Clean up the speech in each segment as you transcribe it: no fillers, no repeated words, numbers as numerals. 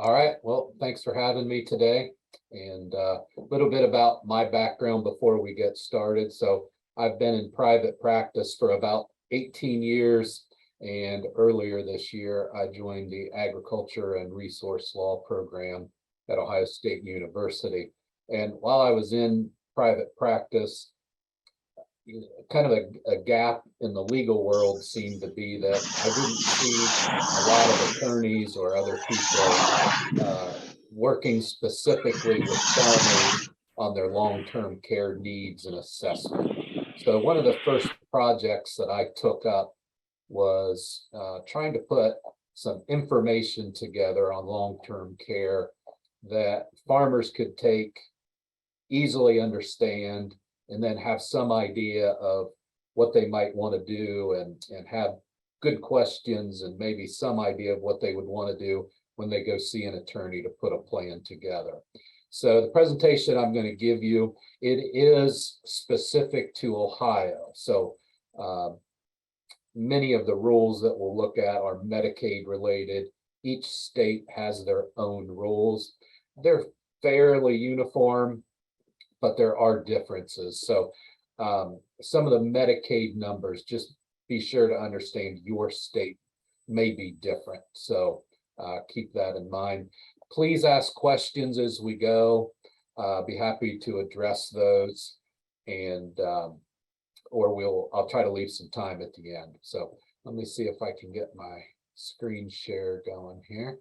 All right, well, thanks for having me today. And a little bit about my background before we get started. So I've been in private practice for about 18 years. And earlier this year, I joined the Agriculture and Resource Law program at Ohio State University. And while I was in private practice, kind of a gap in the legal world seemed to be that I didn't see a lot of attorneys or other people working specifically with farmers on their long-term care needs and assessment. So one of the first projects that I took up was trying to put some information together on long-term care that farmers could take, easily understand, and then have some idea of what they might want to do and have good questions and maybe some idea of what they would want to do when they go see an attorney to put a plan together. So the presentation I'm going to give you, it is specific to Ohio. So many of the rules that we'll look at are Medicaid related. Each state has their own rules. They're fairly uniform, but there are differences. So some of the Medicaid numbers, just be sure to understand your state may be different. So keep that in mind. Please ask questions as we go. Be happy to address those, and or I'll try to leave some time at the end. So let me see if I can get my screen share going here.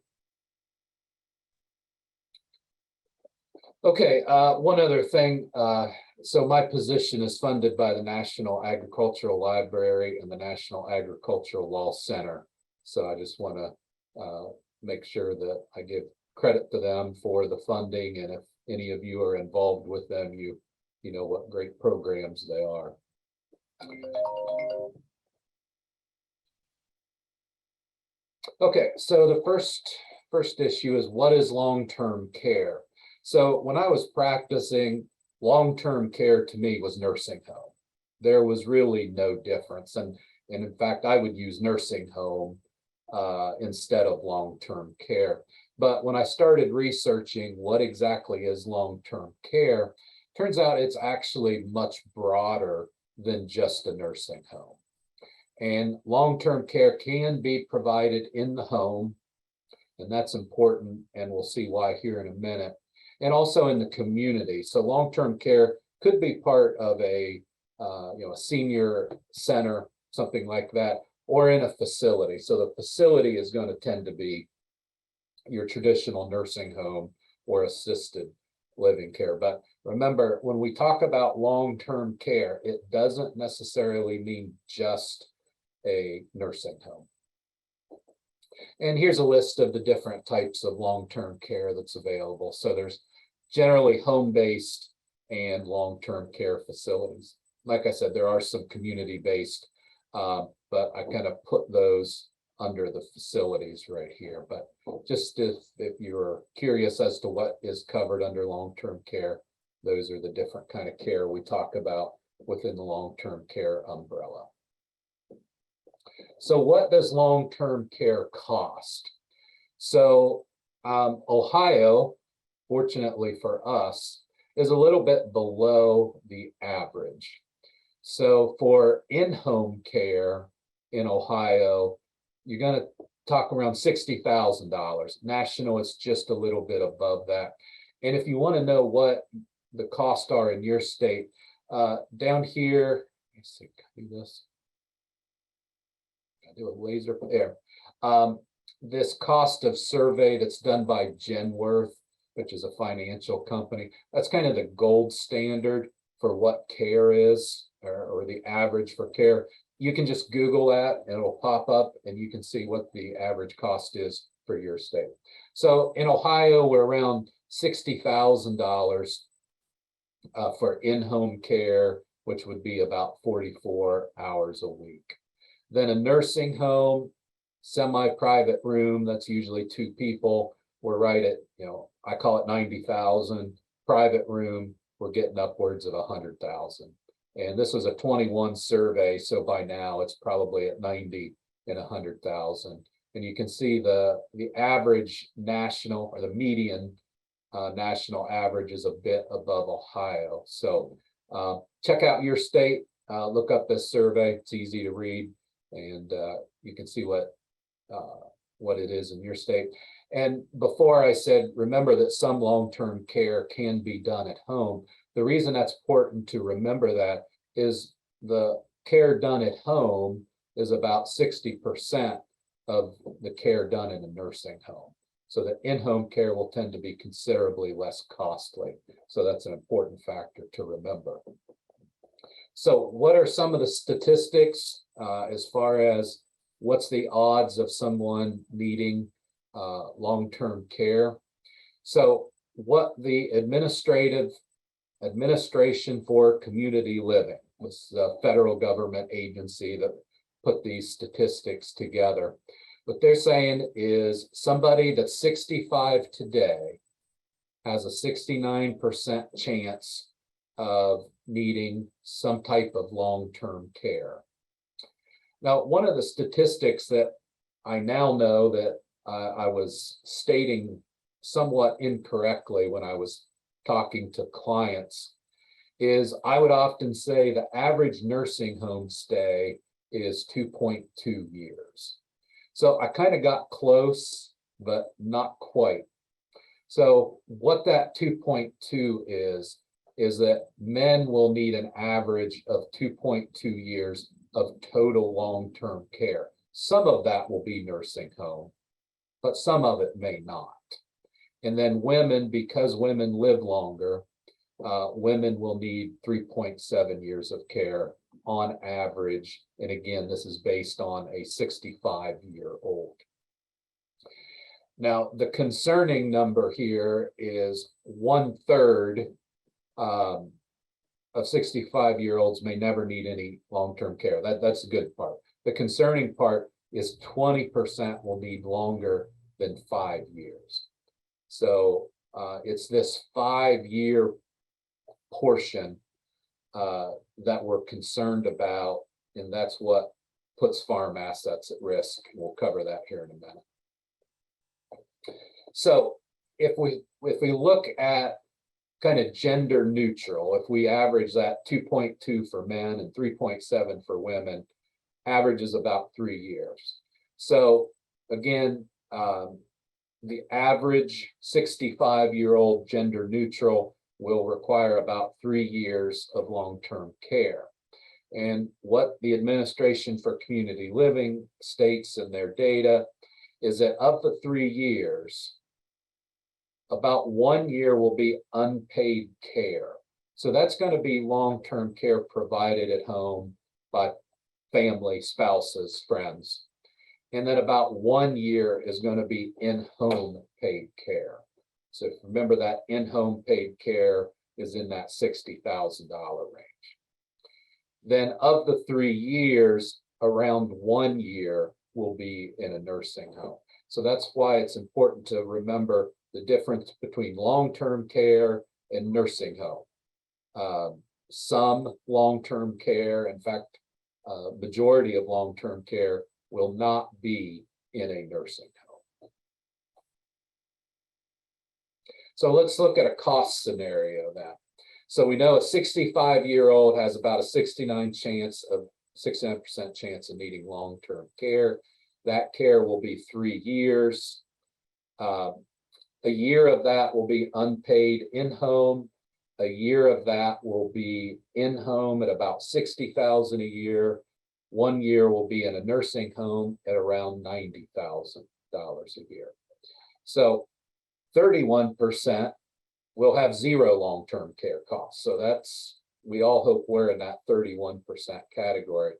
Okay, one other thing. So my position is funded by the National Agricultural Library and the National Agricultural Law Center. So I just want to make sure that I give credit to them for the funding. And if any of you are involved with them, you know what great programs they are. Okay, so the first issue is, what is long-term care? So when I was practicing, long-term care to me was nursing home. There was really no difference. And in fact, I would use nursing home instead of long-term care. But when I started researching what exactly is long-term care, turns out it's actually much broader than just a nursing home. And long-term care can be provided in the home, and that's important, and we'll see why here in a minute. And also in the community. So long-term care could be part of a senior center, something like that, or in a facility. So the facility is going to tend to be your traditional nursing home or assisted living care. But remember, when we talk about long-term care, it doesn't necessarily mean just a nursing home. And here's a list of the different types of long-term care that's available. So there's generally home-based and long-term care facilities. Like I said, there are some community-based, but I kind of put those under the facilities right here. But just if you're curious as to what is covered under long-term care, those are the different kind of care we talk about within the long-term care umbrella. So what does long-term care cost? So Ohio, fortunately for us, is a little bit below the average. So for in-home care in Ohio, you're going to talk around $60,000. National is just a little bit above that. And if you want to know what the costs are in your state, down here, let's see, can I do this? Do a laser there. This cost of survey that's done by Genworth, which is a financial company, that's kind of the gold standard for what care is, or the average for care. You can just Google that and it'll pop up and you can see what the average cost is for your state. So in Ohio, we're around $60,000 for in-home care, which would be about 44 hours a week. Then a nursing home, semi-private room, that's usually 2 people. We're right at, I call it 90,000. Private room, we're getting upwards of 100,000. And this was a 21 survey, so by now it's probably at 90 and 100,000. And you can see the average national, or the median national average, is a bit above Ohio. So check out your state, look up this survey. It's easy to read, and you can see what it is in your state. And before I said, remember that some long-term care can be done at home. The reason that's important to remember that is the care done at home is about 60% of the care done in a nursing home. So the in-home care will tend to be considerably less costly. So that's an important factor to remember. So what are some of the statistics as far as what's the odds of someone needing long-term care? So what the Administration for Community Living, was the federal government agency that put these statistics together. What they're saying is somebody that's 65 today has a 69% chance of needing some type of long-term care. Now, one of the statistics that I now know that I was stating somewhat incorrectly when I was talking to clients is I would often say the average nursing home stay is 2.2 years. So I kind of got close, but not quite. So what that 2.2 is that men will need an average of 2.2 years of total long-term care. Some of that will be nursing home, but some of it may not. And then women, because women live longer, women will need 3.7 years of care on average. And again, this is based on a 65-year-old. Now, the concerning number here is 1/3 of 65-year-olds may never need any long-term care. That's the good part. The concerning part is 20% will need longer than 5 years. So it's this 5-year portion that we're concerned about, and that's what puts farm assets at risk. We'll cover that here in a minute. So if we look at kind of gender neutral, if we average that 2.2 for men and 3.7 for women, averages about 3 years. So again, the average 65-year-old gender neutral will require about 3 years of long-term care. And what the Administration for Community Living states in their data is that of the 3 years, about 1 year will be unpaid care. So that's going to be long-term care provided at home by family, spouses, friends. And then about 1 year is going to be in-home paid care. So remember that in-home paid care is in that $60,000 range. Then of the 3 years, around 1 year will be in a nursing home. So that's why it's important to remember the difference between long-term care and nursing home. Some long-term care, in fact, majority of long-term care will not be in a nursing home. So let's look at a cost scenario now. So we know a 65-year-old has about a 69% chance of needing long-term care. That care will be 3 years. A year of that will be unpaid in-home. A year of that will be in-home at about $60,000 a year. 1 year will be in a nursing home at around $90,000 a year. So 31% will have zero long-term care costs. So that's, we all hope we're in that 31% category.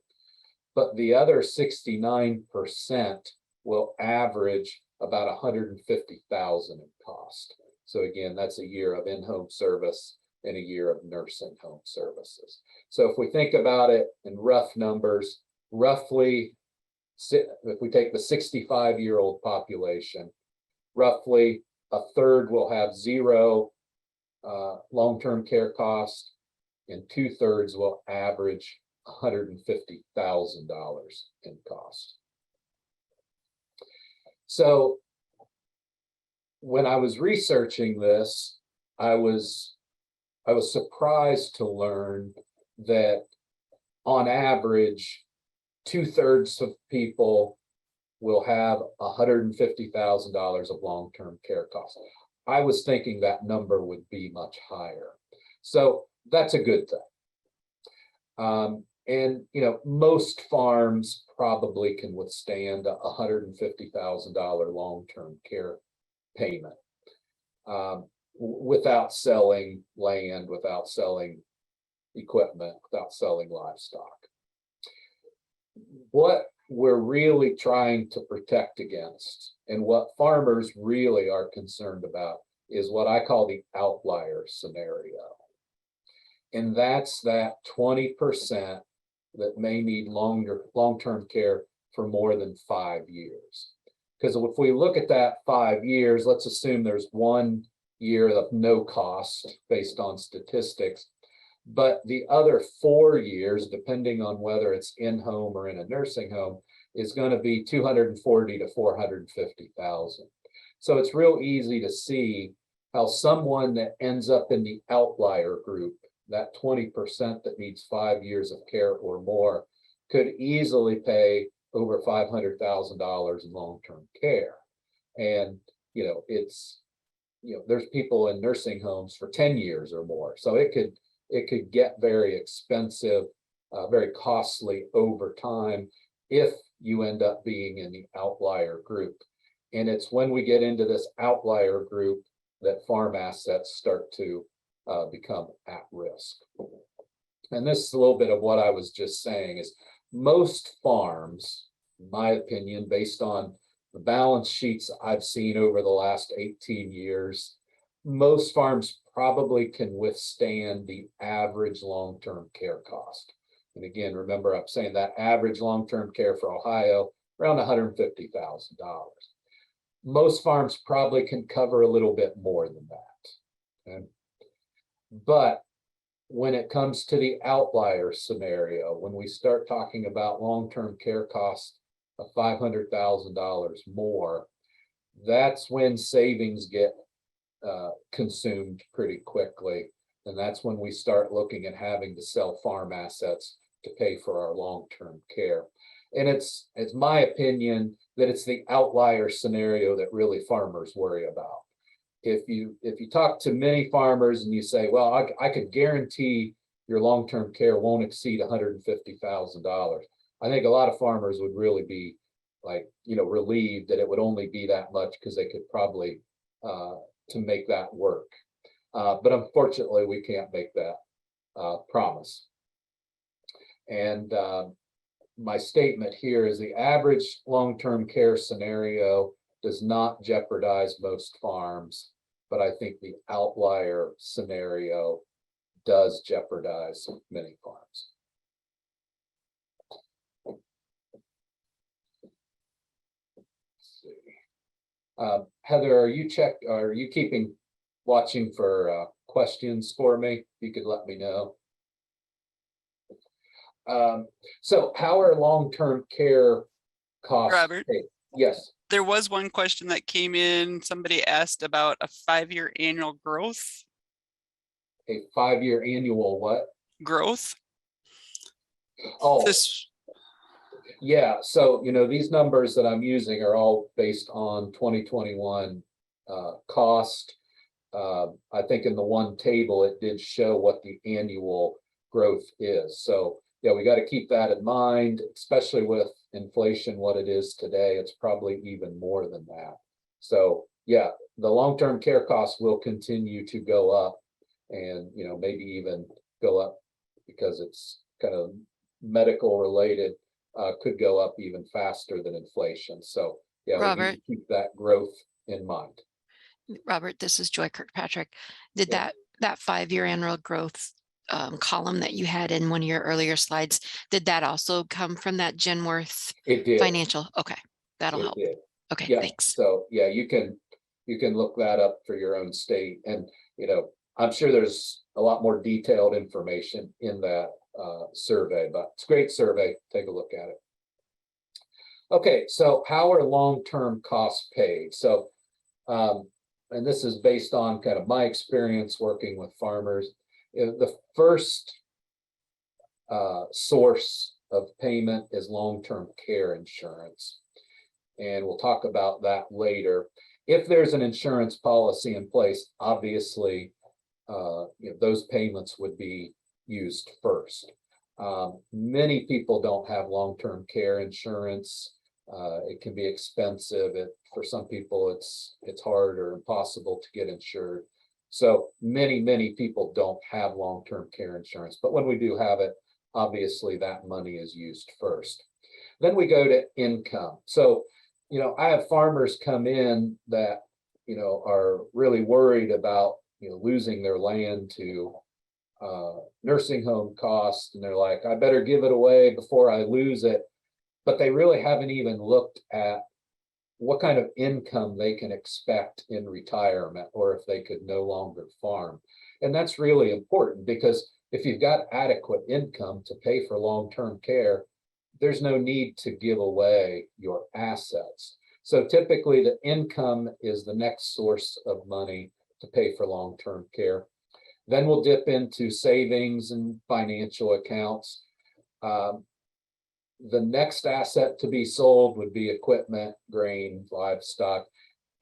But the other 69% will average about $150,000 in cost. So again, that's a year of in-home service and a year of nursing home services. So if we think about it in rough numbers, roughly, if we take the 65-year-old population, roughly 1/3 will have zero long-term care cost, and 2/3 will average $150,000 in cost. So when I was researching this, I was surprised to learn that on average, 2/3 of people will have $150,000 of long-term care costs. I was thinking that number would be much higher. So that's a good thing. And most farms probably can withstand a $150,000 long-term care payment without selling land, without selling equipment, without selling livestock. What we're really trying to protect against, and what farmers really are concerned about, is what I call the outlier scenario. And that's that 20% that may need long-term care for more than 5 years. Because if we look at that 5 years, let's assume there's 1 year of no cost based on statistics, but the other 4 years, depending on whether it's in-home or in a nursing home, is going to be 240 to 450,000. So it's real easy to see how someone that ends up in the outlier group, that 20% that needs 5 years of care or more, could easily pay over $500,000 in long-term care. And there's people in nursing homes for 10 years or more. So it could get very expensive, very costly over time if you end up being in the outlier group. And it's when we get into this outlier group that farm assets start to become at risk. And this is a little bit of what I was just saying, is most farms, in my opinion, based on the balance sheets I've seen over the last 18 years, most farms probably can withstand the average long-term care cost. And again, remember, I'm saying that average long-term care for Ohio, around $150,000. Most farms probably can cover a little bit more than that. Okay? But when it comes to the outlier scenario, when we start talking about long-term care costs of $500,000 more, that's when savings get consumed pretty quickly. And that's when we start looking at having to sell farm assets to pay for our long-term care. And it's my opinion that it's the outlier scenario that really farmers worry about. If you talk to many farmers and you say, well, I could guarantee your long-term care won't exceed $150,000, I think a lot of farmers would really be relieved that it would only be that much, because they could probably to make that work. But unfortunately, we can't make that promise. And my statement here is the average long-term care scenario does not jeopardize most farms, but I think the outlier scenario does jeopardize many farms. Let's see. Heather, are you watching for questions for me? You could let me know. So how are long-term care costs Robert? paid? Yes. There was one question that came in. Somebody asked about a 5-year annual growth. A 5-year annual what? Growth. Oh, yeah. So, these numbers that I'm using are all based on 2021 cost. I think in the one table, it did show what the annual growth is. So yeah, we got to keep that in mind, especially with inflation, what it is today. It's probably even more than that. So yeah, the long-term care costs will continue to go up, and maybe even go up because it's kind of medical related, could go up even faster than inflation. So yeah, Robert, we need to keep that growth in mind. Robert, this is Joy Kirkpatrick. Did that 5-year annual growth column that you had in one of your earlier slides, did that also come from that Genworth It did. Financial? Okay, that'll help. Did. Okay, Yeah. thanks. So yeah, you can look that up for your own state, and I'm sure there's a lot more detailed information in that survey, but it's a great survey. Take a look at it. Okay, so how are long-term costs paid? So, and this is based on kind of my experience working with farmers. The first source of payment is long-term care insurance. And we'll talk about that later. If there's an insurance policy in place, obviously, those payments would be used first. Many people don't have long-term care insurance. It can be expensive. For some people, it's hard or impossible to get insured. So many people don't have long-term care insurance. But when we do have it, obviously that money is used first. Then we go to income. So, I have farmers come in that, are really worried about, losing their land to nursing home costs. And they're like, I better give it away before I lose it. But they really haven't even looked at what kind of income they can expect in retirement, or if they could no longer farm. And that's really important, because if you've got adequate income to pay for long-term care, there's no need to give away your assets. So typically the income is the next source of money to pay for long-term care. Then we'll dip into savings and financial accounts. The next asset to be sold would be equipment, grain, livestock,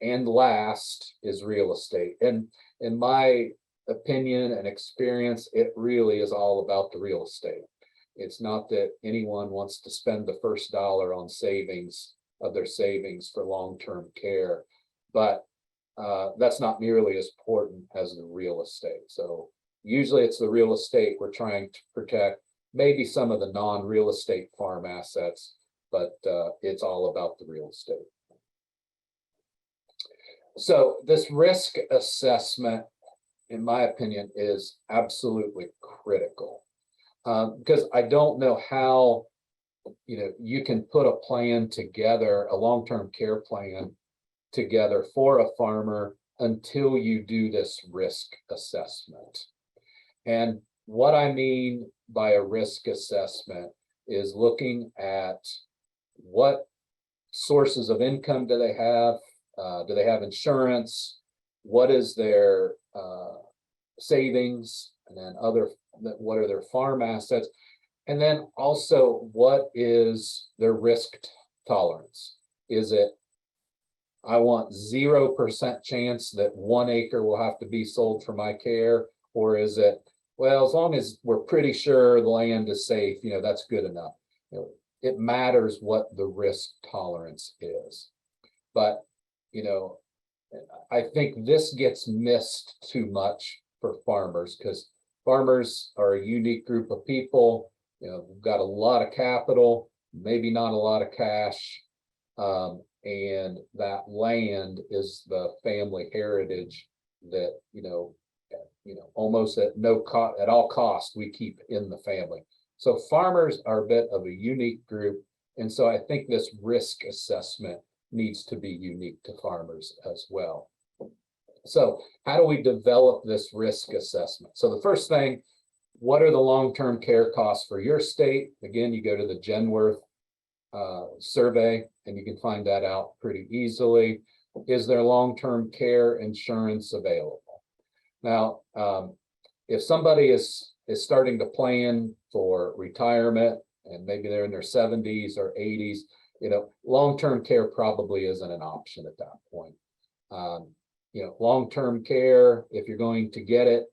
and last is real estate. And in my opinion and experience, it really is all about the real estate. It's not that anyone wants to spend the first dollar on savings of their savings for long-term care, but that's not nearly as important as the real estate. So usually it's the real estate we're trying to protect, maybe some of the non-real estate farm assets, but it's all about the real estate. So this risk assessment, in my opinion, is absolutely critical, because I don't know how you can put a plan together, a long-term care plan together for a farmer until you do this risk assessment. And what I mean by a risk assessment is looking at what sources of income do they have? Do they have insurance? What is their savings? And then what are their farm assets? And then also, what is their risk tolerance? Is it, I want 0% chance that 1 acre will have to be sold for my care? Or is it, well, as long as we're pretty sure the land is safe, that's good enough. It matters what the risk tolerance is. But, I think this gets missed too much for farmers, because farmers are a unique group of people. We've got a lot of capital, maybe not a lot of cash. And that land is the family heritage that, almost at no cost, at all costs, we keep in the family. So farmers are a bit of a unique group. And so I think this risk assessment needs to be unique to farmers as well. So how do we develop this risk assessment? So the first thing, what are the long-term care costs for your state? Again, you go to the Genworth survey and you can find that out pretty easily. Is there long-term care insurance available? Now, if somebody is starting to plan for retirement and maybe they're in their 70s or 80s, long-term care probably isn't an option at that point. Long-term care, if you're going to get it,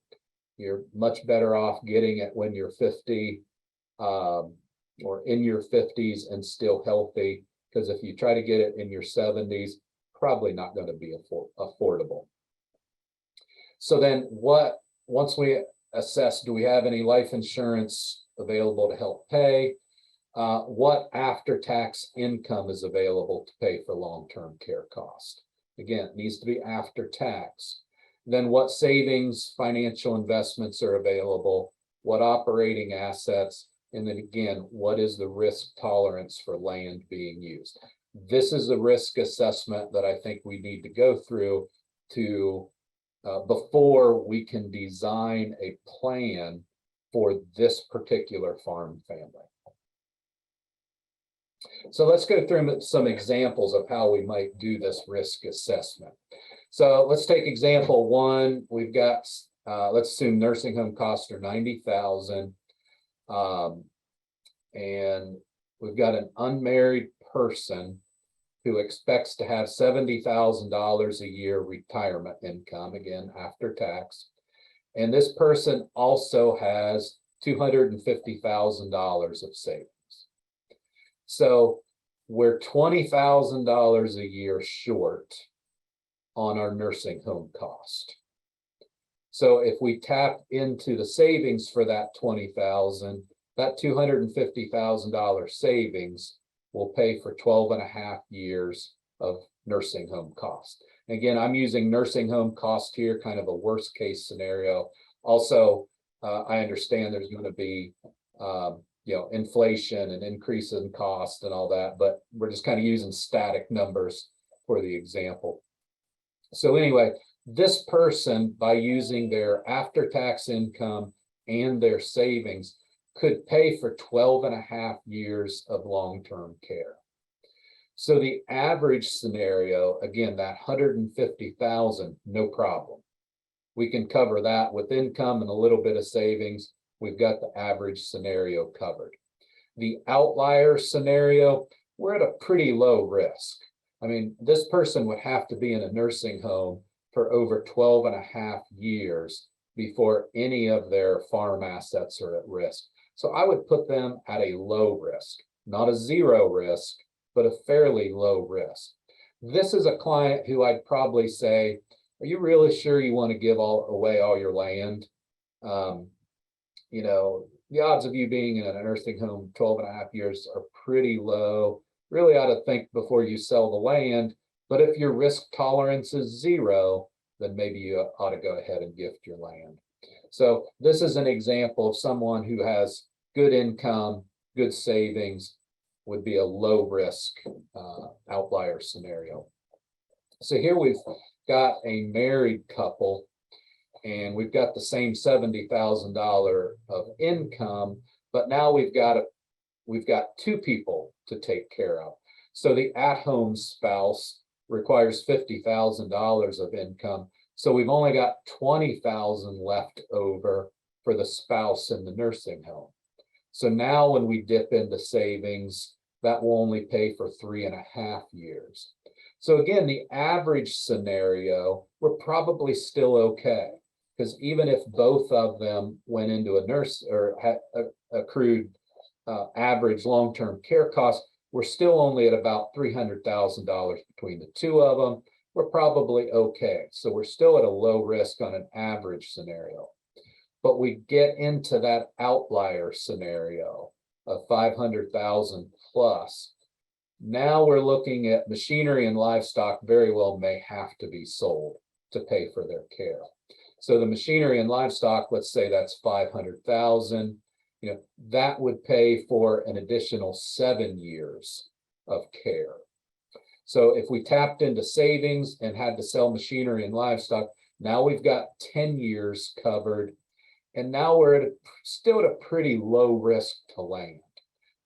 you're much better off getting it when you're 50 or in your 50s and still healthy, because if you try to get it in your 70s, probably not going to be affordable. So then once we assess, do we have any life insurance available to help pay? What after-tax income is available to pay for long-term care cost? Again, it needs to be after tax. Then what savings, financial investments are available? What operating assets? And then again, what is the risk tolerance for land being used? This is the risk assessment that I think we need to go through to before we can design a plan for this particular farm family. So let's go through some examples of how we might do this risk assessment. So let's take example one. We've got, let's assume nursing home costs are $90,000. And we've got an unmarried person who expects to have $70,000 a year retirement income, again, after tax. And this person also has $250,000 of savings. So we're $20,000 a year short on our nursing home cost. So if we tap into the savings for that $20,000, that $250,000 savings will pay for 12 and a half years of nursing home cost. Again, I'm using nursing home cost here, kind of a worst case scenario. Also, I understand there's going to be inflation and increase in cost and all that, but we're just kind of using static numbers for the example. So anyway, this person, by using their after-tax income and their savings, could pay for 12 and a half years of long-term care. So the average scenario, again, that 150,000, no problem. We can cover that with income and a little bit of savings. We've got the average scenario covered. The outlier scenario, we're at a pretty low risk. I mean, this person would have to be in a nursing home for over 12 and a half years before any of their farm assets are at risk. So I would put them at a low risk, not a zero risk, but a fairly low risk. This is a client who I'd probably say, are you really sure you want to give away all your land? The odds of you being in a nursing home 12 and a half years are pretty low. Really ought to think before you sell the land. But if your risk tolerance is zero, then maybe you ought to go ahead and gift your land. So this is an example of someone who has good income, good savings, would be a low risk outlier scenario. So here we've got a married couple, and we've got the same $70,000 of income, but now we've got two people to take care of. So the at-home spouse requires $50,000 of income. So we've only got $20,000 left over for the spouse in the nursing home. So now when we dip into savings, that will only pay for 3.5 years. So again, the average scenario, we're probably still okay, because even if both of them went into a nurse or had accrued average long-term care costs, we're still only at about $300,000 between the two of them. We're probably okay. So we're still at a low risk on an average scenario. But we get into that outlier scenario of 500,000 plus. Now we're looking at machinery and livestock very well may have to be sold to pay for their care. So the machinery and livestock, let's say that's 500,000, that would pay for an additional 7 years of care. So if we tapped into savings and had to sell machinery and livestock, now we've got 10 years covered. And now we're still at a pretty low risk to land.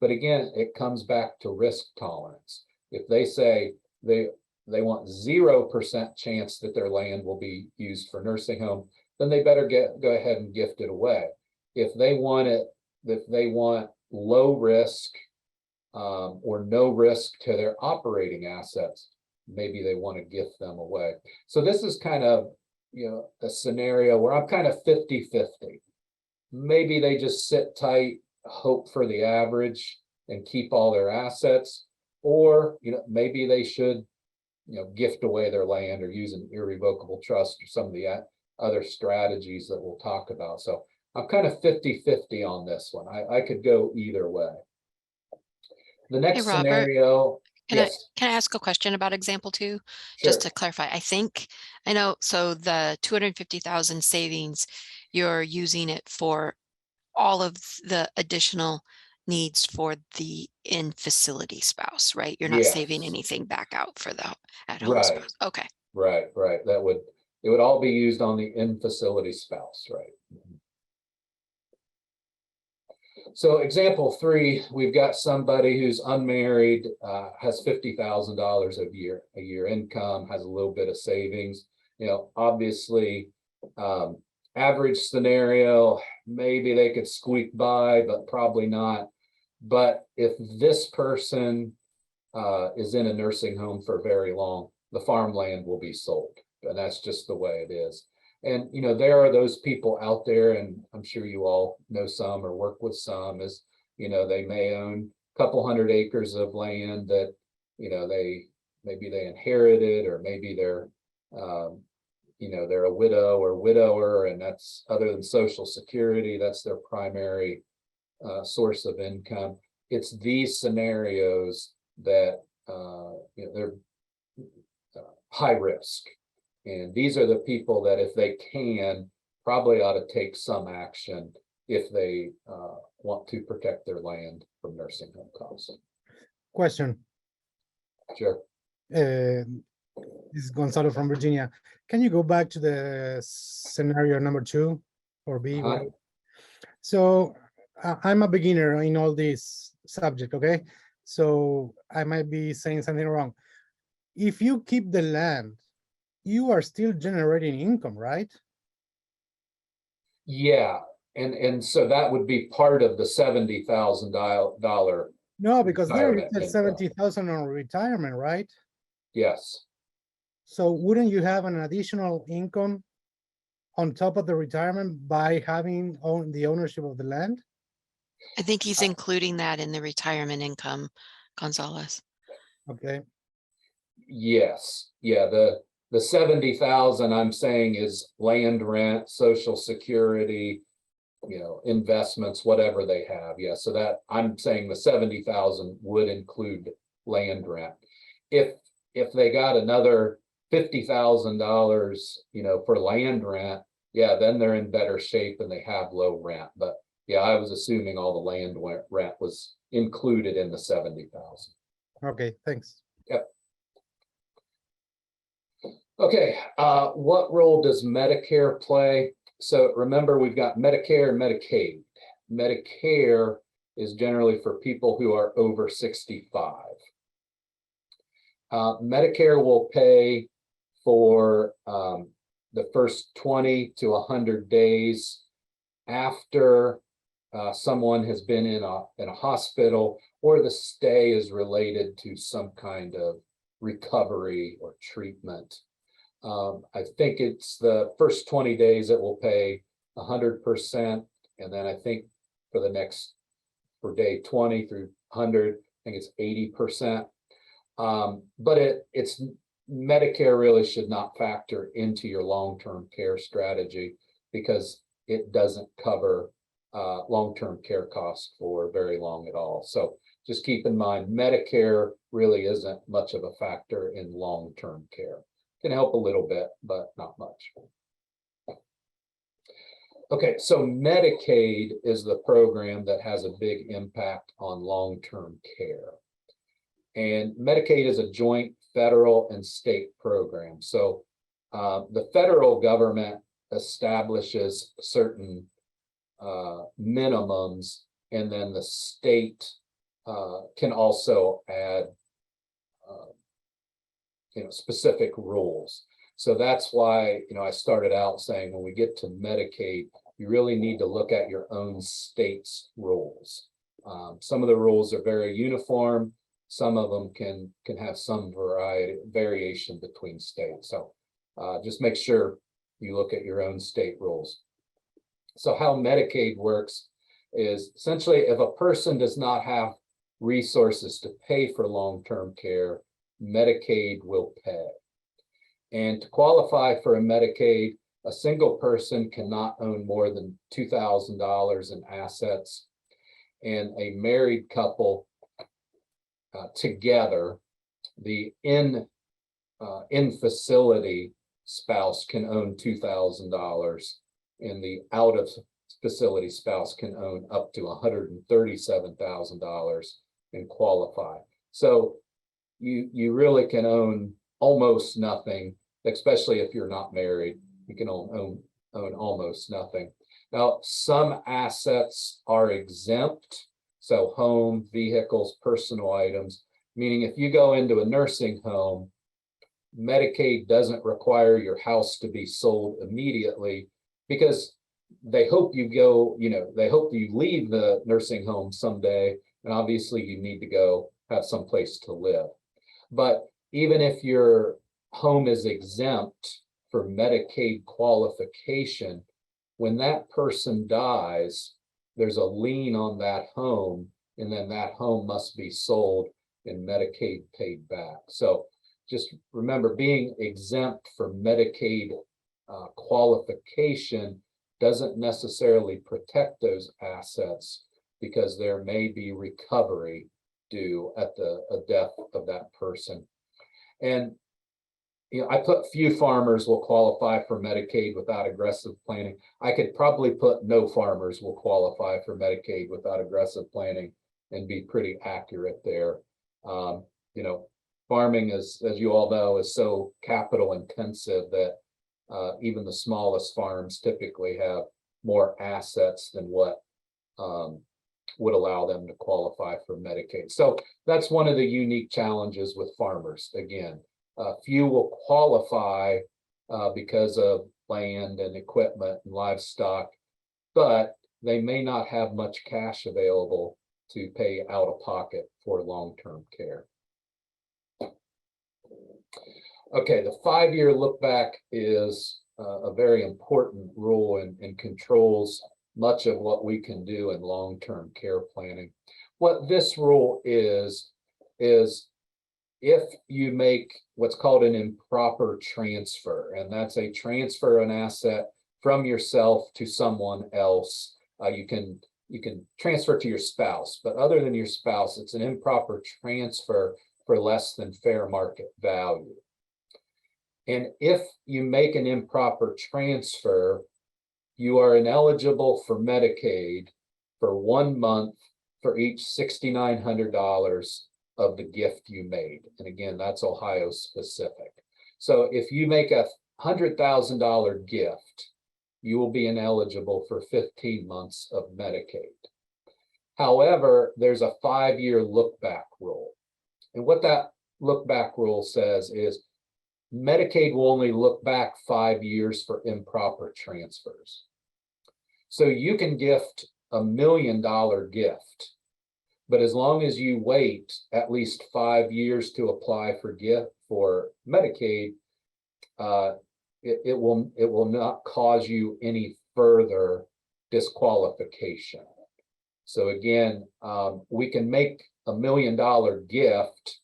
But again, it comes back to risk tolerance. If they say they want 0% chance that their land will be used for nursing home, then they better go ahead and gift it away. If they want low risk or no risk to their operating assets, maybe they want to gift them away. So this is kind of a scenario where I'm kind of 50-50. Maybe they just sit tight, hope for the average and keep all their assets, or maybe they should gift away their land or use an irrevocable trust or some of the other strategies that we'll talk about. So I'm kind of 50-50 on this one. I could go either way. The next Hey, Robert, scenario. Can I ask a question about example 2? Sure. Just to clarify, I know, so the 250,000 savings, you're using it for all of the additional needs for the in-facility spouse, right? You're not saving anything back out for the at-home spouse. Okay. Right. It would all be used on the in-facility spouse, right? So example 3, we've got somebody who's unmarried, has $50,000 a year income, has a little bit of savings. Obviously, average scenario, maybe they could squeak by, but probably not. But if this person is in a nursing home for very long, the farmland will be sold, and that's just the way it is. And, there are those people out there, and I'm sure you all know some or work with some, is, they may own a couple hundred acres of land that, maybe they inherited, or maybe they're, they're a widow or widower, and that's, other than Social Security, that's their primary source of income. It's these scenarios that, they're high risk. And these are the people that, if they can, probably ought to take some action if they want to protect their land from nursing home costs. Question. Sure. This is Gonzalo from Virginia. Can you go back to the scenario number 2 or B? So I'm a beginner in all this subject, okay? So I might be saying something wrong. If you keep the land, you are still generating income, right? Yeah, and so that would be part of the $70,000. No, because there retirement is income. 70,000 on retirement, right? Yes. So wouldn't you have an additional income on top of the retirement by having the ownership of the land? I think he's including that in the retirement income, Gonzalez. Okay. Yes. Yeah. The 70,000 I'm saying is land rent, Social Security, investments, whatever they have. Yeah. So that I'm saying the 70,000 would include land rent. If they got another $50,000, for land rent, yeah, then they're in better shape and they have low rent. But yeah, I was assuming all the land rent was included in the 70,000. Okay, thanks. Yep. Okay, what role does Medicare play? So remember, we've got Medicare and Medicaid. Medicare is generally for people who are over 65. Medicare will pay for the first 20 to 100 days after someone has been in a hospital, or the stay is related to some kind of recovery or treatment. I think it's the first 20 days it will pay 100%, and then I think for day 20 through 100, I think it's 80%. But it's Medicare really should not factor into your long-term care strategy, because it doesn't cover long-term care costs for very long at all. So just keep in mind, Medicare really isn't much of a factor in long-term care. Can help a little bit, but not much. Okay, so Medicaid is the program that has a big impact on long-term care. And Medicaid is a joint federal and state program. So the federal government establishes certain minimums, and then the state can also add specific rules. So that's why I started out saying, when we get to Medicaid, you really need to look at your own state's rules. Some of the rules are very uniform. Some of them can have some variation between states. So just make sure you look at your own state rules. So how Medicaid works is essentially, if a person does not have resources to pay for long-term care, Medicaid will pay. And to qualify for a Medicaid, a single person cannot own more than $2,000 in assets, and a married couple together, the in-facility spouse can own $2,000, and the out-of-facility spouse can own up to $137,000 and qualify. So you really can own almost nothing, especially if you're not married. You can own almost nothing. Now, some assets are exempt. So home, vehicles, personal items, meaning if you go into a nursing home, Medicaid doesn't require your house to be sold immediately because they hope you go, they hope you leave the nursing home someday. And obviously you need to go have some place to live. But even if your home is exempt for Medicaid qualification, when that person dies, there's a lien on that home, and then that home must be sold and Medicaid paid back. So just remember, being exempt for Medicaid qualification doesn't necessarily protect those assets because there may be recovery due at the death of that person. And I put few farmers will qualify for Medicaid without aggressive planning. I could probably put no farmers will qualify for Medicaid without aggressive planning and be pretty accurate there. Farming, as you all know, is so capital intensive that even the smallest farms typically have more assets than what would allow them to qualify for Medicaid. So that's one of the unique challenges with farmers. Again, few will qualify because of land and equipment and livestock, but they may not have much cash available to pay out of pocket for long-term care. Okay, the 5-year look back is a very important rule and controls much of what we can do in long-term care planning. What this rule is if you make what's called an improper transfer, and that's a transfer of an asset from yourself to someone else. You can transfer to your spouse, but other than your spouse, it's an improper transfer for less than fair market value. And if you make an improper transfer, you are ineligible for Medicaid for 1 month for each $6,900 of the gift you made. And again, that's Ohio specific. So if you make a $100,000 gift, you will be ineligible for 15 months of Medicaid. However, there's a 5-year look back rule. And what that look back rule says is Medicaid will only look back 5 years for improper transfers. So you can gift $1 million gift, but as long as you wait at least 5 years to apply for Medicaid, it will not cause you any further disqualification. So again, we can make $1 million gift,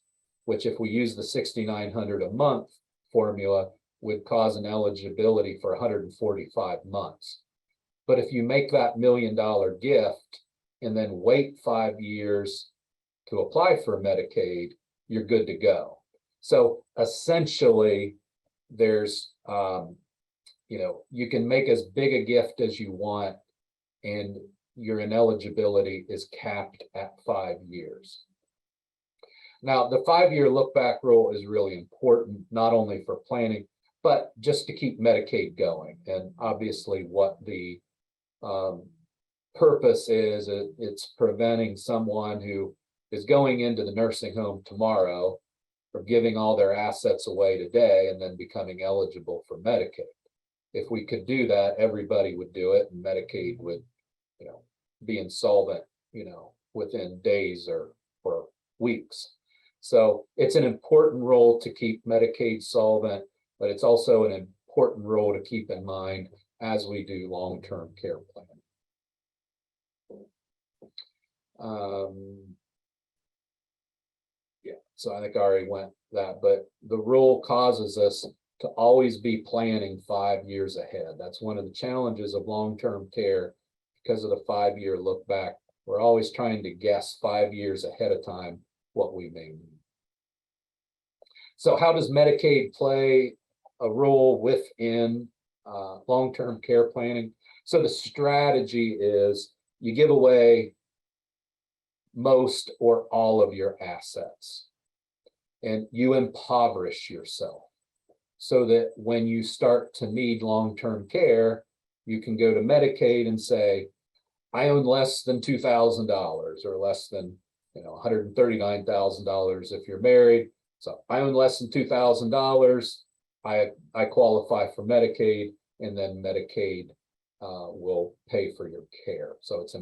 which if we use the $6,900 a month formula would cause an eligibility for 145 months. But if you make that $1 million gift and then wait 5 years to apply for Medicaid, you're good to go. So essentially, there's, you can make as big a gift as you want, and your ineligibility is capped at 5 years. Now, the 5-year look back rule is really important, not only for planning, but just to keep Medicaid going. And obviously what the purpose is, it's preventing someone who is going into the nursing home tomorrow from giving all their assets away today and then becoming eligible for Medicaid. If we could do that, everybody would do it, and Medicaid would, be insolvent, within days or weeks. So it's an important role to keep Medicaid solvent, but it's also an important role to keep in mind as we do long-term care planning. So I think I already went that, but the rule causes us to always be planning 5 years ahead. That's one of the challenges of long-term care because of the 5-year look back. We're always trying to guess 5 years ahead of time what we may need. So how does Medicaid play a role within long-term care planning? So the strategy is you give away most or all of your assets and you impoverish yourself so that when you start to need long-term care, You can go to Medicaid and say, I own less than $2,000 or less than, $139,000 if you're married. So I own less than $2,000. I qualify for Medicaid, and then Medicaid will pay for your care. So it's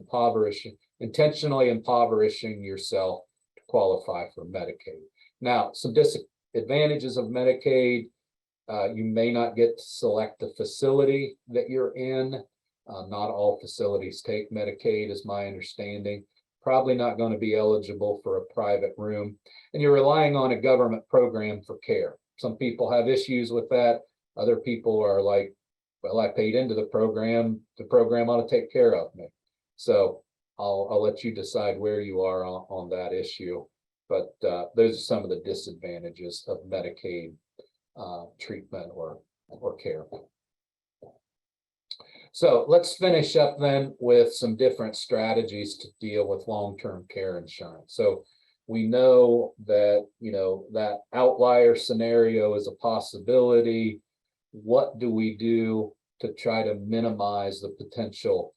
intentionally impoverishing yourself to qualify for Medicaid. Now, some disadvantages of Medicaid: you may not get to select the facility that you're in. Not all facilities take Medicaid, is my understanding. Probably not going to be eligible for a private room, and you're relying on a government program for care. Some people have issues with that. Other people are like, well, I paid into the program ought to take care of me. So I'll let you decide where you are on that issue. But those are some of the disadvantages of Medicaid treatment or care. So let's finish up then with some different strategies to deal with long-term care insurance. So we know that, that outlier scenario is a possibility. What do we do to try to minimize the potential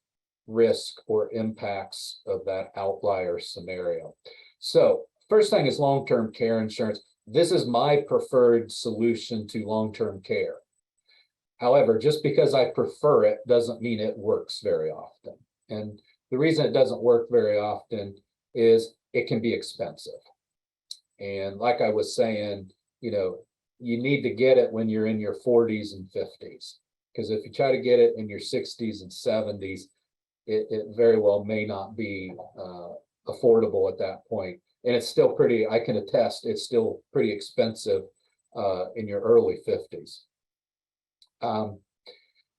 risk or impacts of that outlier scenario? So first thing is long-term care insurance. This is my preferred solution to long-term care. However, just because I prefer it doesn't mean it works very often. And the reason it doesn't work very often is it can be expensive. And like I was saying, you need to get it when you're in your 40s and 50s. Because if you try to get it in your 60s and 70s, it very well may not be affordable at that point. And it's still pretty, I can attest, it's still pretty expensive in your early 50s.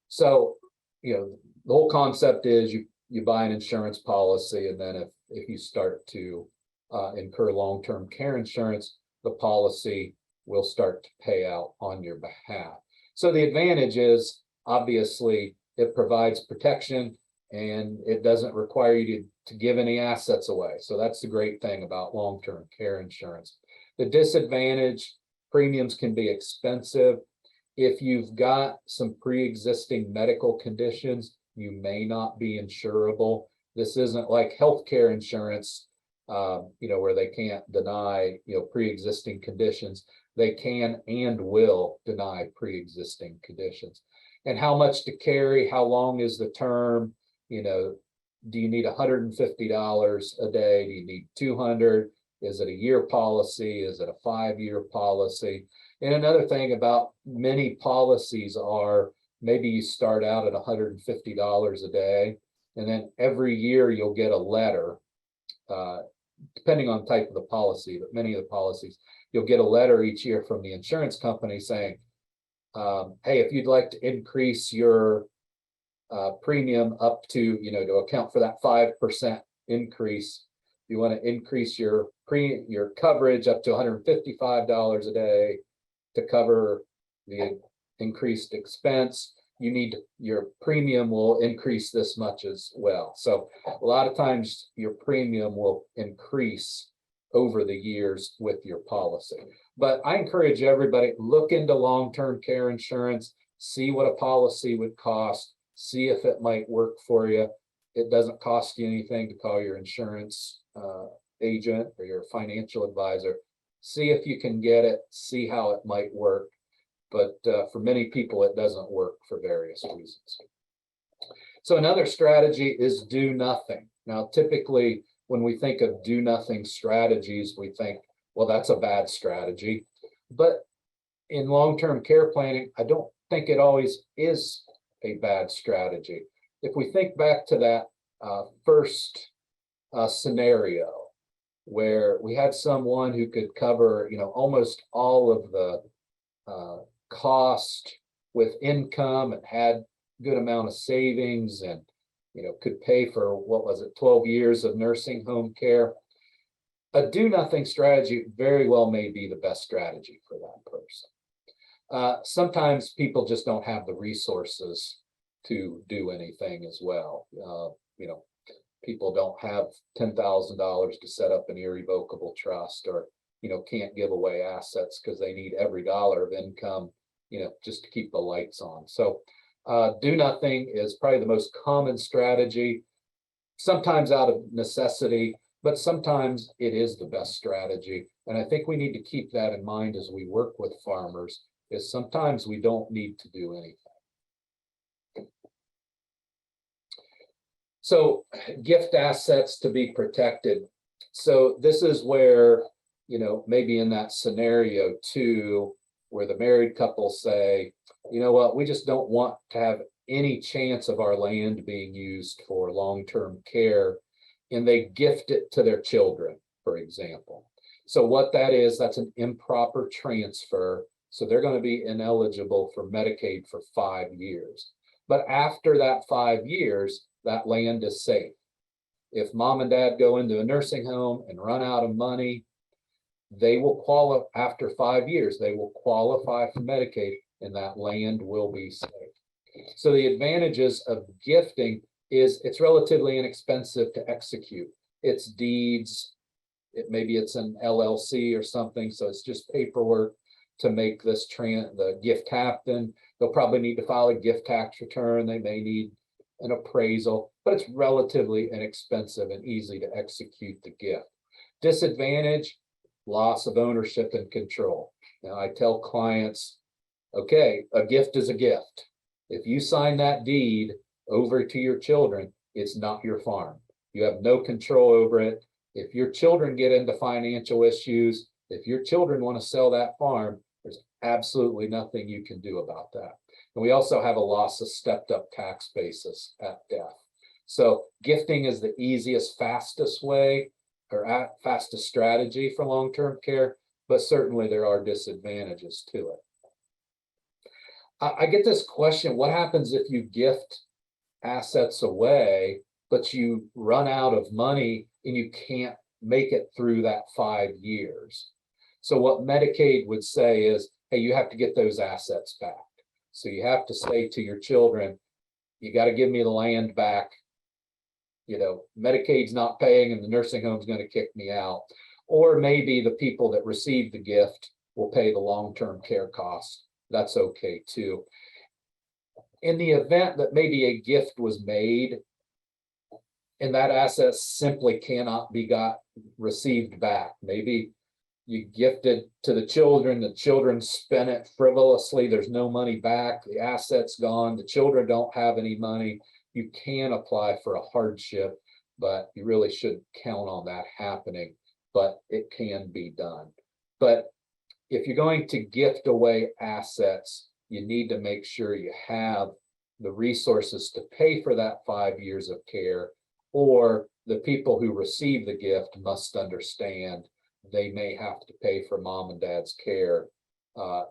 So, the whole concept is you buy an insurance policy, and then if you start to incur long-term care insurance, the policy will start to pay out on your behalf. So the advantage is, obviously, it provides protection and it doesn't require you to give any assets away. So that's the great thing about long-term care insurance. The disadvantage: premiums can be expensive. If you've got some pre-existing medical conditions, you may not be insurable. This isn't like healthcare insurance, where they can't deny, pre-existing conditions. They can and will deny pre-existing conditions. And how much to carry? How long is the term? Do you need $150 a day? Do you need $200? Is it a year policy? Is it a 5-year policy? And another thing about many policies are, maybe you start out at $150 a day, and then every year you'll get a letter, depending on the type of the policy, but many of the policies, you'll get a letter each year from the insurance company saying, hey, if you'd like to increase your premium up to, to account for that 5% increase, you want to increase your coverage up to $155 a day to cover the increased expense, your premium will increase this much as well. So a lot of times your premium will increase over the years with your policy. But I encourage everybody, look into long-term care insurance, see what a policy would cost, see if it might work for you. It doesn't cost you anything to call your insurance agent or your financial advisor. See if you can get it, see how it might work. But for many people, it doesn't work for various reasons. So another strategy is do nothing. Now, typically, when we think of do nothing strategies, we think, well, that's a bad strategy. But in long-term care planning, I don't think it always is a bad strategy. If we think back to that first scenario, where we had someone who could cover, almost all of the cost with income and had good amount of savings and, could pay for, 12 years of nursing home care. A do nothing strategy very well may be the best strategy for that person. Sometimes people just don't have the resources to do anything as well. People don't have $10,000 to set up an irrevocable trust, or, can't give away assets because they need every dollar of income, just to keep the lights on. So Do nothing is probably the most common strategy, sometimes out of necessity, but sometimes it is the best strategy. And I think we need to keep that in mind as we work with farmers, is sometimes we don't need to do anything. So gift assets to be protected. So this is where, you know, maybe in that scenario too, where the married couple say, you know what, we just don't want to have any chance of our land being used for long-term care, and they gift it to their children, for example. So what that is, that's an improper transfer. So they're going to be ineligible for Medicaid for 5 years. But after that 5 years, that land is safe. If mom and dad go into a nursing home and run out of money, they will qualify after 5 years, they will qualify for Medicaid, and that land will be safe. So the advantages of gifting is it's relatively inexpensive to execute. It's deeds, maybe it's an LLC or something, so it's just paperwork to make this the gift happen. They'll probably need to file a gift tax return. They may need an appraisal, but it's relatively inexpensive and easy to execute the gift. Disadvantage, loss of ownership and control. Now I tell clients, okay, a gift is a gift. If you sign that deed over to your children, it's not your farm. You have no control over it. If your children get into financial issues, if your children want to sell that farm, there's absolutely nothing you can do about that. And we also have a loss of stepped up tax basis at death. So gifting is the easiest, fastest way or fastest strategy for long-term care, but certainly there are disadvantages to it. I get this question, what happens if you gift assets away, but you run out of money and you can't make it through that 5 years? So what Medicaid would say is, hey, you have to get those assets back. So you have to say to your children, you got to give me the land back. You know, Medicaid's not paying and the nursing home's going to kick me out. Or maybe the people that receive the gift will pay the long-term care costs. That's okay too. In the event that maybe a gift was made and that asset simply cannot be received back, maybe you gifted to the children spent it frivolously, there's no money back, the asset's gone, the children don't have any money, you can apply for a hardship, but you really shouldn't count on that happening, but it can be done. But if you're going to gift away assets, you need to make sure you have the resources to pay for that 5 years of care, or the people who receive the gift must understand they may have to pay for mom and dad's care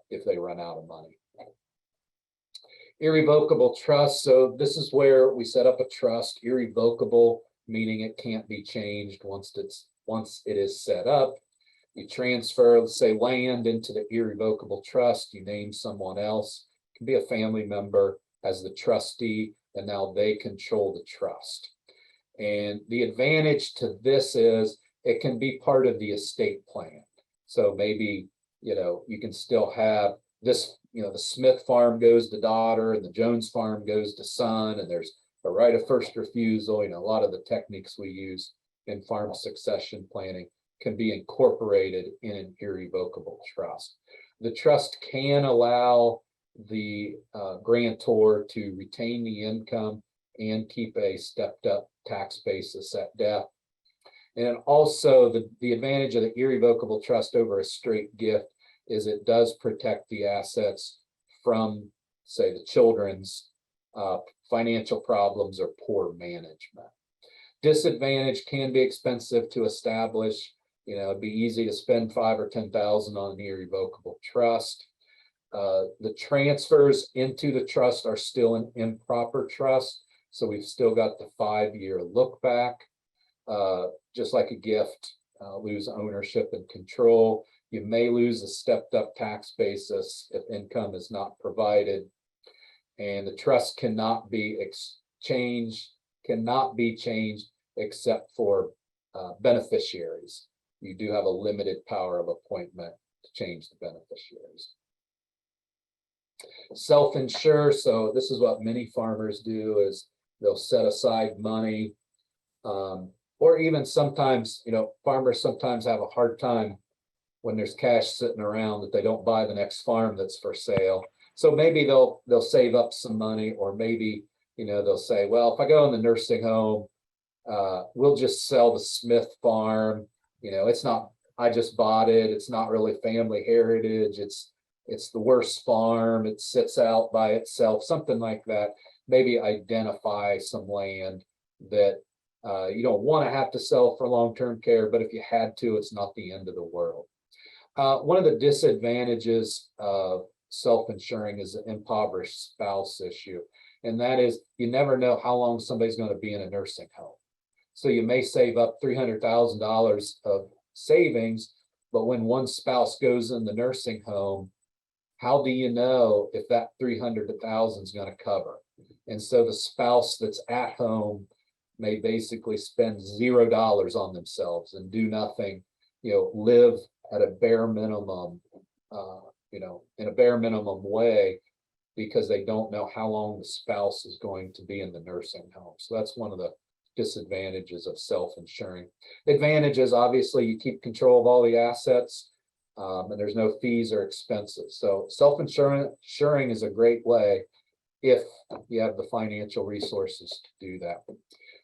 if they run out of money. Irrevocable trust. So this is where we set up a trust. Irrevocable, meaning it can't be changed once it is set up. You transfer, let's say, land into the irrevocable trust. You name someone else. It can be a family member as the trustee, and now they control the trust. And the advantage to this is it can be part of the estate plan. So maybe, you know, you can still have this, you know, the Smith farm goes to daughter and the Jones farm goes to son, and there's a right of first refusal. You know, a lot of the techniques we use in farm succession planning can be incorporated in an irrevocable trust. The trust can allow the grantor to retain the income and keep a stepped up tax basis at death. And also the advantage of the irrevocable trust over a straight gift is it does protect the assets from, say, the children's financial problems or poor management. Disadvantage can be expensive to establish. You know, it'd be easy to spend $5,000 or $10,000 on an irrevocable trust. The transfers into the trust are still an improper trust. So we've still got the 5-year look back. Just like a gift, lose ownership and control. You may lose a stepped up tax basis if income is not provided. And the trust cannot be changed except for beneficiaries. You do have a limited power of appointment to change the beneficiaries. Self-insure, so this is what many farmers do is they'll set aside money. Or even sometimes, farmers sometimes have a hard time when there's cash sitting around that they don't buy the next farm that's for sale. So maybe they'll save up some money, or maybe, they'll say, well, if I go in the nursing home, we'll just sell the Smith farm. It's not, I just bought it. It's not really family heritage. It's the worst farm. It sits out by itself, something like that. Maybe identify some land that you don't want to have to sell for long-term care, but if you had to, it's not the end of the world. One of the disadvantages of self-insuring is the impoverished spouse issue. And that is, you never know how long somebody's going to be in a nursing home. So you may save up $300,000 of savings, but when one spouse goes in the nursing home, how do you know if that $300,000 is going to cover? And so the spouse that's at home may basically spend $0 on themselves and do nothing, live at a bare minimum, in a bare minimum way, because they don't know how long the spouse is going to be in the nursing home. So that's one of the disadvantages of self-insuring. Advantages, obviously, you keep control of all the assets, and there's no fees or expenses. So self-insuring is a great way if you have the financial resources to do that.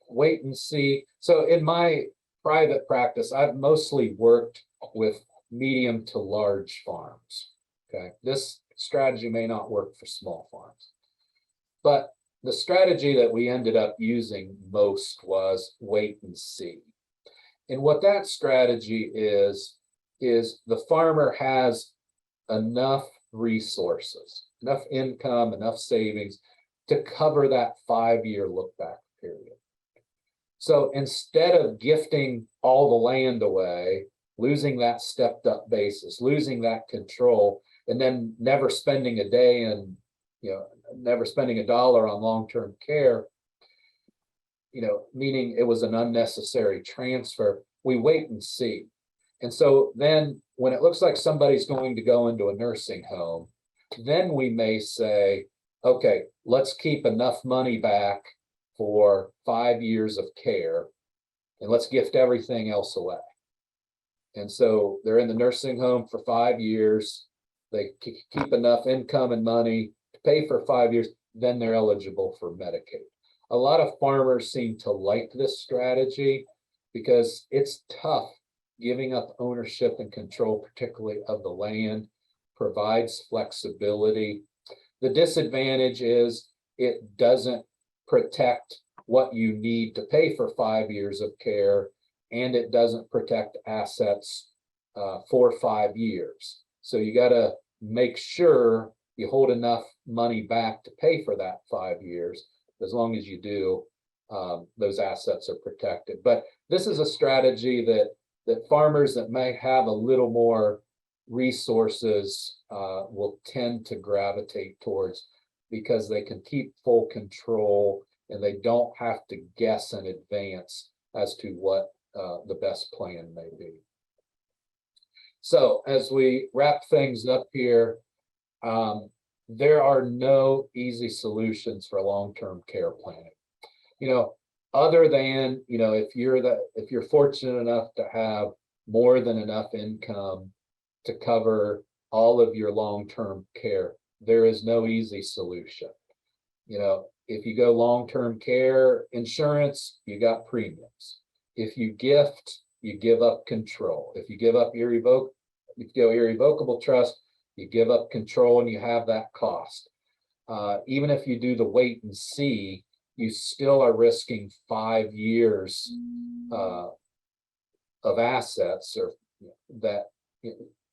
Wait and see. So in my private practice, I've mostly worked with medium to large farms. Okay, this strategy may not work for small farms, but the strategy that we ended up using most was wait and see. And what that strategy is the farmer has enough resources, enough income, enough savings to cover that 5-year look back period. So instead of gifting all the land away, losing that stepped up basis, losing that control, and then never spending a day and, never spending $1 on long-term care, meaning it was an unnecessary transfer, we wait and see. And so then when it looks like somebody's going to go into a nursing home, then we may say, okay, let's keep enough money back for 5 years of care, and let's gift everything else away. And so they're in the nursing home for 5 years. They keep enough income and money to pay for 5 years, then they're eligible for Medicaid. A lot of farmers seem to like this strategy because it's tough giving up ownership and control, particularly of the land, provides flexibility. The disadvantage is it doesn't protect what you need to pay for 5 years of care, and it doesn't protect assets for 5 years. So you got to make sure you hold enough money back to pay for that 5 years. As long as you do, those assets are protected. But this is a strategy that farmers that may have a little more resources will tend to gravitate towards, because they can keep full control and they don't have to guess in advance as to what the best plan may be. So as we wrap things up here, there are no easy solutions for long-term care planning. Other than, if you're fortunate enough to have more than enough income to cover all of your long-term care, there is no easy solution. If you go long-term care insurance, you got premiums. If you gift, you give up control. If you give up irrevocable trust, you give up control and you have that cost. Even if you do the wait and see, you still are risking 5 years of assets, or that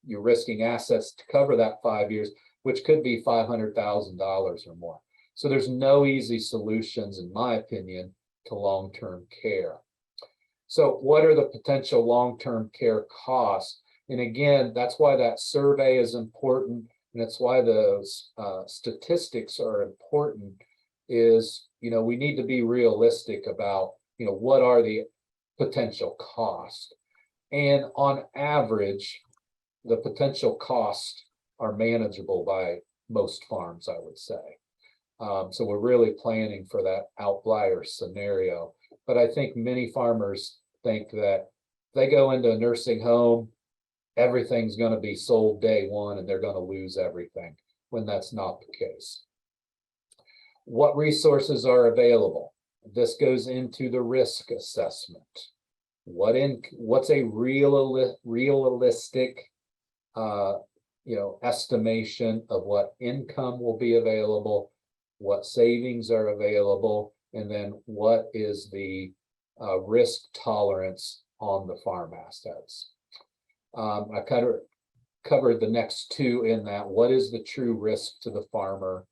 you're risking assets to cover that 5 years, which could be $500,000 or more. So there's no easy solutions, in my opinion, to long-term care. So what are the potential long-term care costs? And again, that's why that survey is important, and that's why those statistics are important. Is, we need to be realistic about, what are the potential costs. And on average, the potential costs are manageable by most farms, I would say. So we're really planning for that outlier scenario. But I think many farmers think that if they go into a nursing home, everything's going to be sold day one and they're going to lose everything, when that's not the case. What resources are available? This goes into the risk assessment. What's a realistic estimation of what income will be available, what savings are available, and then what is the risk tolerance on the farm assets. I covered the next two in that. What is the true risk to the farmer?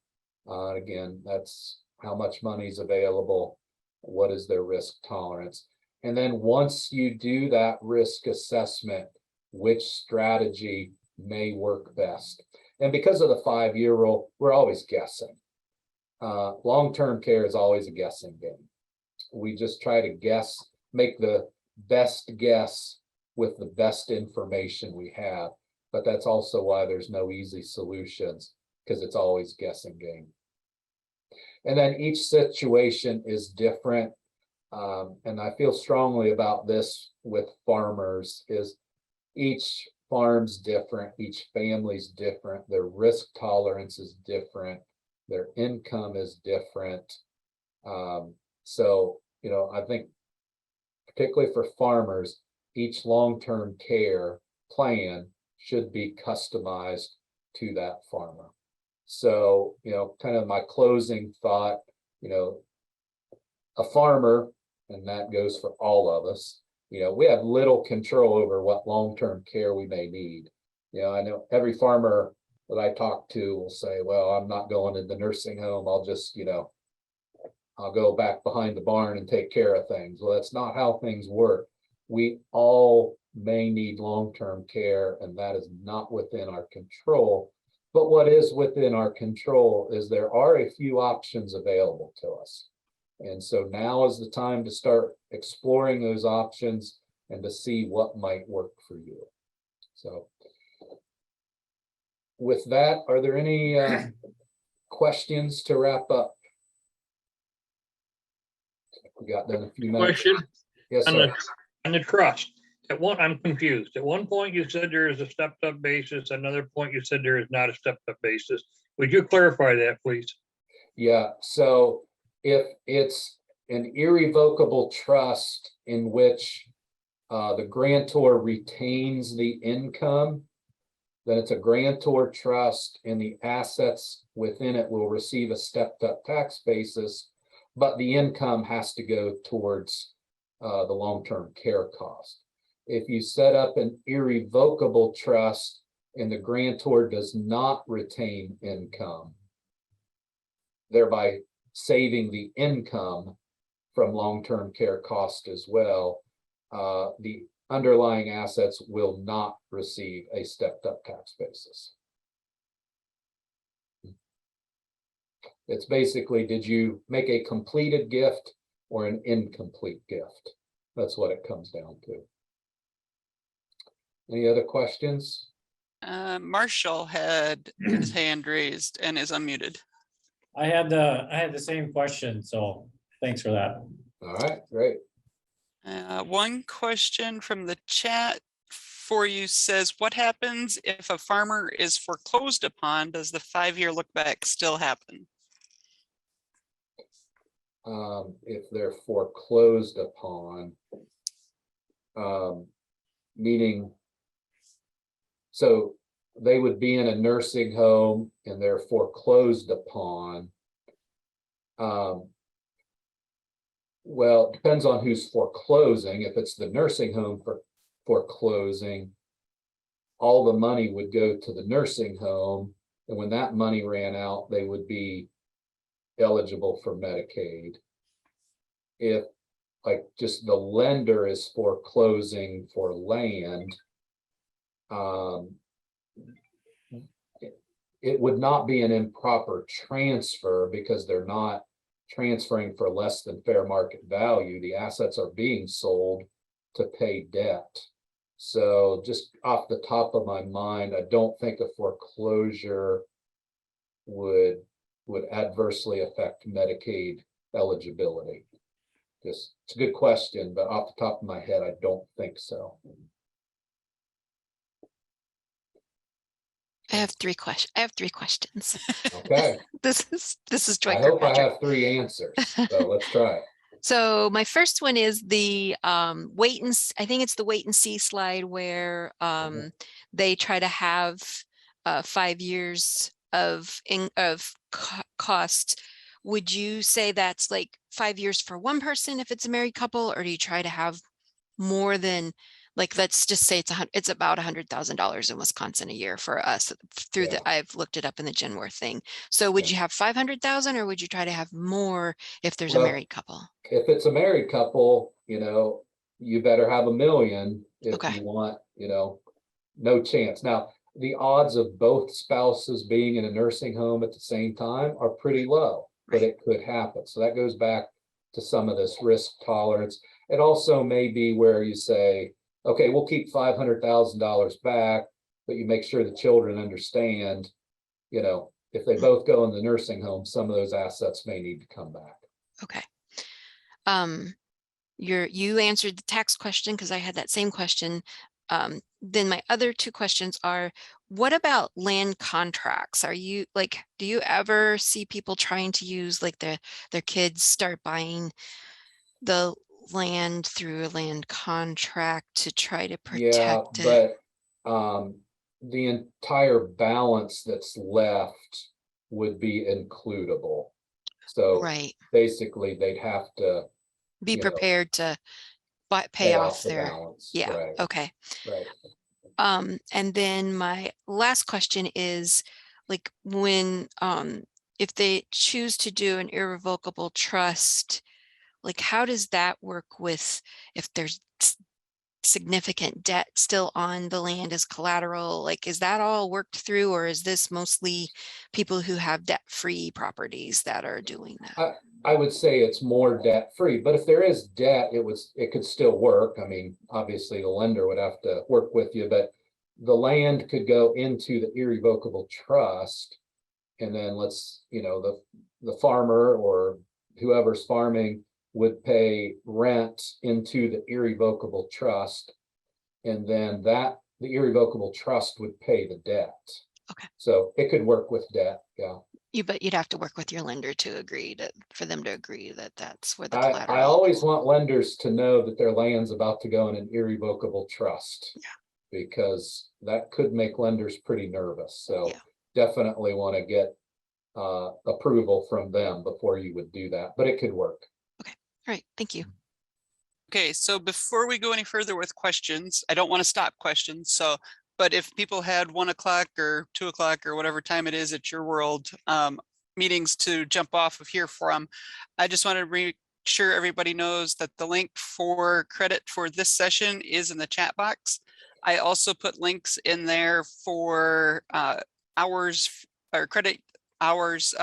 Again, that's how much money is available. What is their risk tolerance? And then once you do that risk assessment, which strategy may work best? And because of the 5-year rule, we're always guessing. Long-term care is always a guessing game. We just try to guess, make the best guess with the best information we have. But that's also why there's no easy solutions, because it's always guessing game. And then each situation is different. And I feel strongly about this with farmers, is each farm's different, each family's different, their risk tolerance is different, their income is different. So, I think particularly for farmers, each long-term care plan should be customized to that farmer. So, kind of my closing thought, a farmer, and that goes for all of us, we have little control over what long-term care we may need. I know every farmer that I talk to will say, well, I'm not going to the nursing home. I'll just, I'll go back behind the barn and take care of things. Well, that's not how things work. We all may need long-term care, and that is not within our control. But what is within our control is there are a few options available to us. And so now is the time to start exploring those options and to see what might work for you. So with that, are there any questions to wrap up? We got done a few minutes. Question Yes, on sir. the trust. I'm confused. At one point you said there is a stepped up basis. Another point you said there is not a stepped up basis. Would you clarify that, please? Yeah, so if it's an irrevocable trust in which the grantor retains the income, then it's a grantor trust and the assets within it will receive a stepped up tax basis, but the income has to go towards the long-term care cost. If you set up an irrevocable trust and the grantor does not retain income, thereby saving the income from long-term care cost as well, the underlying assets will not receive a stepped up tax basis. It's basically, did you make a completed gift or an incomplete gift? That's what it comes down to. Any other questions? Marshall had his hand raised and is unmuted. I had the same question, so thanks for that. All right, great. One question from the chat for you says, what happens if a farmer is foreclosed upon? Does the 5-year look back still happen? If they're foreclosed upon, meaning, so they would be in a nursing home and they're foreclosed upon. Well, it depends on who's foreclosing. If it's the nursing home for foreclosing, all the money would go to the nursing home. And when that money ran out, they would be eligible for Medicaid. If like just the lender is foreclosing for land, it would not be an improper transfer because they're not transferring for less than fair market value. The assets are being sold to pay debt. So just off the top of my mind, I don't think a foreclosure would adversely affect Medicaid eligibility? Just, it's a good question, but off the top of my head, I don't think so. I have three questions. Okay, This is I joint hope I Kirkpatrick. have 3 answers, so let's try it. So my first one is the I think it's the wait and see slide where they try to have 5 years of cost. Would you say that's like 5 years for one person if it's a married couple, or do you try to have more than, like, let's just say it's about $100,000 in Wisconsin a year for us through Yeah. I've looked it up in the Genworth thing. So would Yeah. you have 500,000 or would you try to have more if there's a Well, married couple? If it's a married couple, you better have 1 million if Okay. you want, no chance. Now, the odds of both spouses being in a nursing home at the same time are pretty low, but Right. it could happen. So that goes back to some of this risk tolerance. It also may be where you say, okay, we'll keep $500,000 back, but you make sure the children understand, if they both go in the nursing home, some of those assets may need to come back. Okay. You answered the tax question because I had that same question. Then my other two questions are, what about land contracts? Are you like, do you ever see people trying to use like their kids start buying the land through a land contract to try to Yeah, protect it? but the entire balance that's left would be includable. So Right. basically, they'd have to Be prepared to pay pay off off the their, balance. yeah, Right, okay. right. And then my last question is, like, when if they choose to do an irrevocable trust, like, how does that work with if there's significant debt still on the land as collateral? Like, is that all worked through, or is this mostly people who have debt-free properties that are doing that? I would say it's more debt-free, but if there is debt, it could still work. I mean, obviously the lender would have to work with you, but the land could go into the irrevocable trust. And then the farmer or whoever's farming would pay rent into the irrevocable trust. And then the irrevocable trust would pay the debt. Okay. So it could work with debt, yeah. But you'd have to work with your lender to agree for them to agree that that's where the I collateral. always want lenders to know that their land's about to go in an irrevocable trust. Yeah. Because that could make lenders pretty nervous. So Yeah. definitely want to get approval from them before you would do that, but it could work. Okay, all right, thank you. Okay, so before we go any further with questions, I don't want to stop questions. So, but if people had 1 o'clock or 2 o'clock or whatever time it is at your world meetings to jump off of here from, I just want to make sure everybody knows that the link for credit for this session is in the chat box. I also put links in there for hours or credit hours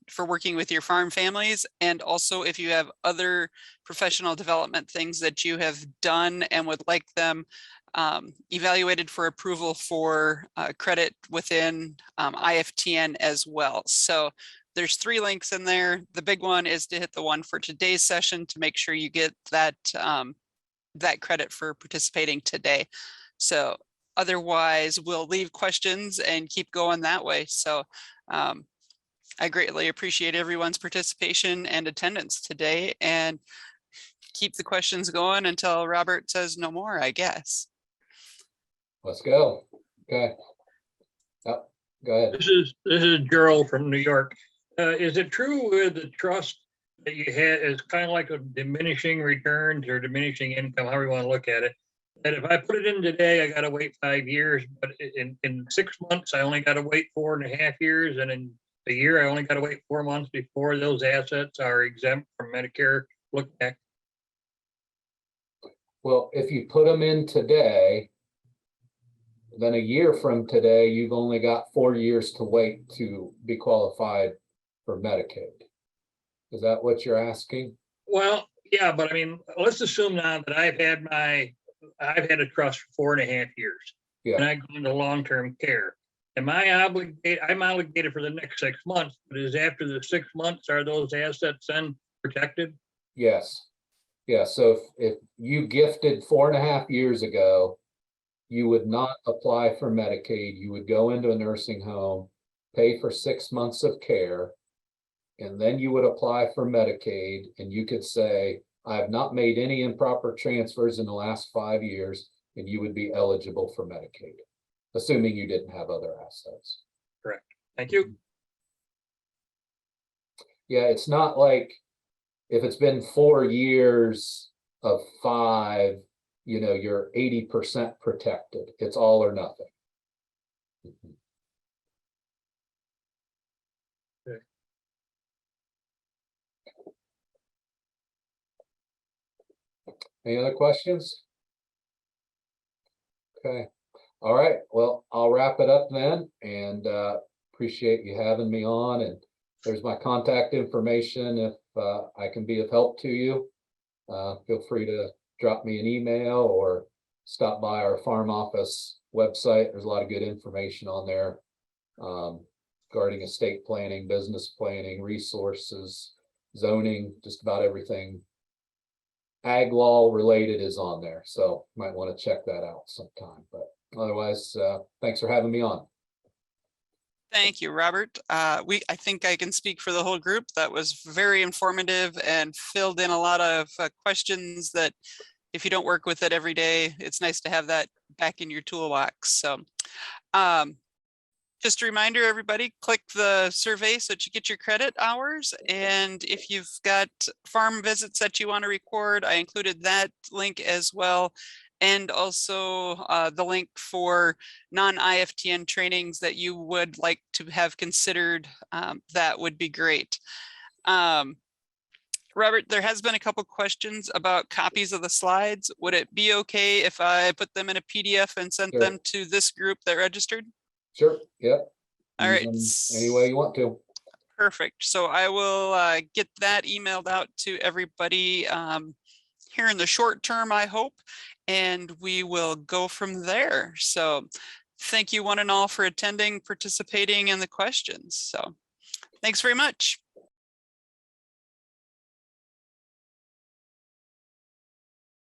for working with your farm families. And also if you have other professional development things that you have done and would like them evaluated for approval for credit within IFTN as well. So there's 3 links in there. The big one is to hit the one for today's session to make sure you get that that credit for participating today. So otherwise we'll leave questions and keep going that way. So I greatly appreciate everyone's participation and attendance today, and keep the questions going until Robert says no more, I guess. Let's go. Okay. Oh, go ahead. This is Gerald from New York. Is it true with the trust that you had is kind of like a diminishing returns or diminishing income, however you want to look at it? That if I put it in today, I got to wait 5 years, but in 6 months, I only got to wait 4.5 years. And in a year, I only got to wait 4 months before those assets are exempt from Medicare look back. Well, if you put them in today, then a year from today, you've only got 4 years to wait to be qualified for Medicaid. Is that what you're asking? Well, yeah, but I mean, let's assume now that I've had a trust for 4.5 years. Yeah. And I go into long-term care. am I obligated? I'm obligated for the next 6 months, but is after the 6 months, are those assets then protected? Yes. Yeah, so if you gifted 4.5 years ago, you would not apply for Medicaid. You would go into a nursing home, pay for 6 months of care, and then you would apply for Medicaid, and you could say, I have not made any improper transfers in the last 5 years, and you would be eligible for Medicaid, assuming you didn't have other assets. Thank you. Yeah, it's not like if it's been 4 years of 5, you're 80% protected. It's all or nothing. Okay. Any other questions? Okay. All right. Well, I'll wrap it up then, and appreciate you having me on. And there's my contact information if I can be of help to you. Feel free to drop me an email or stop by our farm office website. There's a lot of good information on there regarding estate planning, business planning, resources, zoning, just about everything ag law related is on there. So might want to check that out sometime. But otherwise, thanks for having me on. Thank you, Robert. I think I can speak for the whole group. That was very informative and filled in a lot of questions that if you don't work with it every day, it's nice to have that back in your toolbox. So just a reminder, everybody, click the survey so that you get your credit hours. And if you've got farm visits that you want to record, I included that link as well. And also the link for non-IFTN trainings that you would like to have considered, that would be great. Robert, there has been a couple questions about copies of the slides. Would it be okay if I put them in a PDF and sent Sure. them to this group that registered? Sure. Yep. All right. Use them any way you want to. Perfect. So I will get that emailed out to everybody here in the short term, I hope, and we will go from there. So thank you one and all for attending, participating in the questions. So thanks very much.